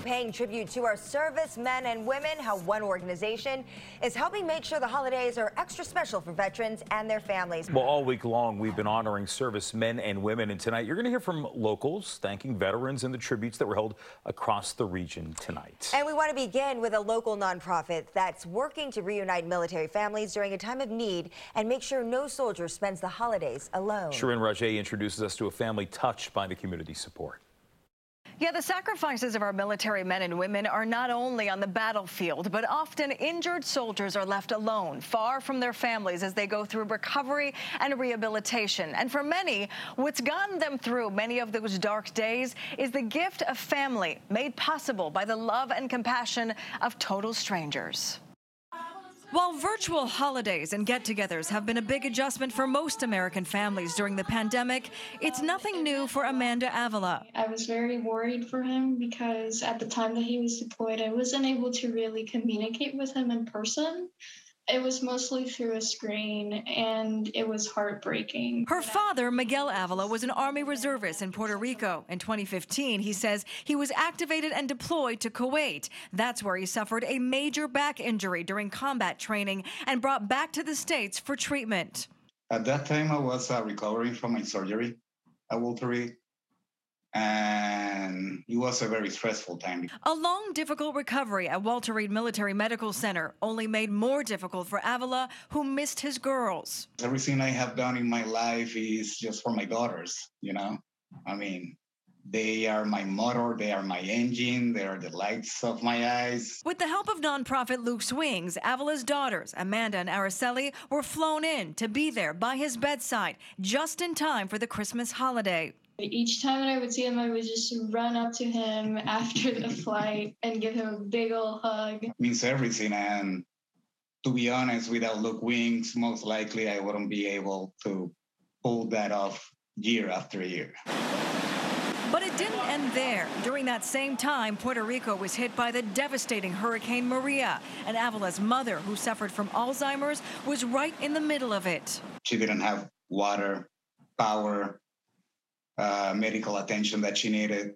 paying tribute to our servicemen and women, how one organization is helping make sure the holidays are extra special for veterans and their families. Well, all week long, we've been honoring servicemen and women, and tonight you're going to hear from locals thanking veterans and the tributes that were held across the region tonight. And we want to begin with a local nonprofit that's working to reunite military families during a time of need and make sure no soldier spends the holidays alone. Shirin Rajay introduces us to a family touched by the community support. Yeah, the sacrifices of our military men and women are not only on the battlefield, but often injured soldiers are left alone, far from their families as they go through recovery and rehabilitation. And for many, what's gotten them through many of those dark days is the gift of family made possible by the love and compassion of total strangers. While virtual holidays and get-togethers have been a big adjustment for most American families during the pandemic, it's nothing new for Amanda Avila. I was very worried for him because at the time that he was deployed, I wasn't able to really communicate with him in person. It was mostly through a screen, and it was heartbreaking. Her father, Miguel Avila, was an Army reservist in Puerto Rico. In 2015, he says he was activated and deployed to Kuwait. That's where he suffered a major back injury during combat training and brought back to the States for treatment. At that time, I was recovering from my surgery at Walter Reed, and it was a very stressful time. A long, difficult recovery at Walter Reed Military Medical Center only made more difficult for Avila, who missed his girls. Everything I have done in my life is just for my daughters, you know? I mean, they are my motor, they are my engine, they are the lights of my eyes. With the help of nonprofit Luke's Wings, Avila's daughters, Amanda and Araceli, were flown in to be there by his bedside just in time for the Christmas holiday. Each time that I would see him, I would just run up to him after the flight and give him a big old hug. It means everything, and to be honest, without Luke Wings, most likely I wouldn't be able to pull that off year after year. But it didn't end there. During that same time, Puerto Rico was hit by the devastating Hurricane Maria, and Avila's mother, who suffered from Alzheimer's, was right in the middle of it. She didn't have water, power, medical attention that she needed.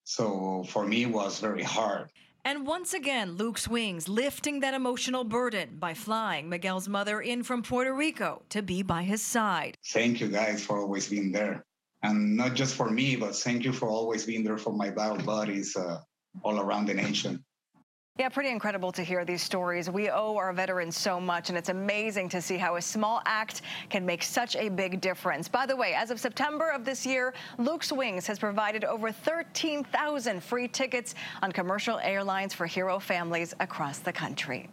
So for me, it was very hard. And once again, Luke's Wings lifting that emotional burden by flying Miguel's mother in from Puerto Rico to be by his side. Thank you guys for always being there. And not just for me, but thank you for always being there for my battle buddies all around the nation. Yeah, pretty incredible to hear these stories. We owe our veterans so much, and it's amazing to see how a small act can make such a big difference. By the way, as of September of this year, Luke's Wings has provided over 13,000 free tickets on commercial airlines for hero families across the country.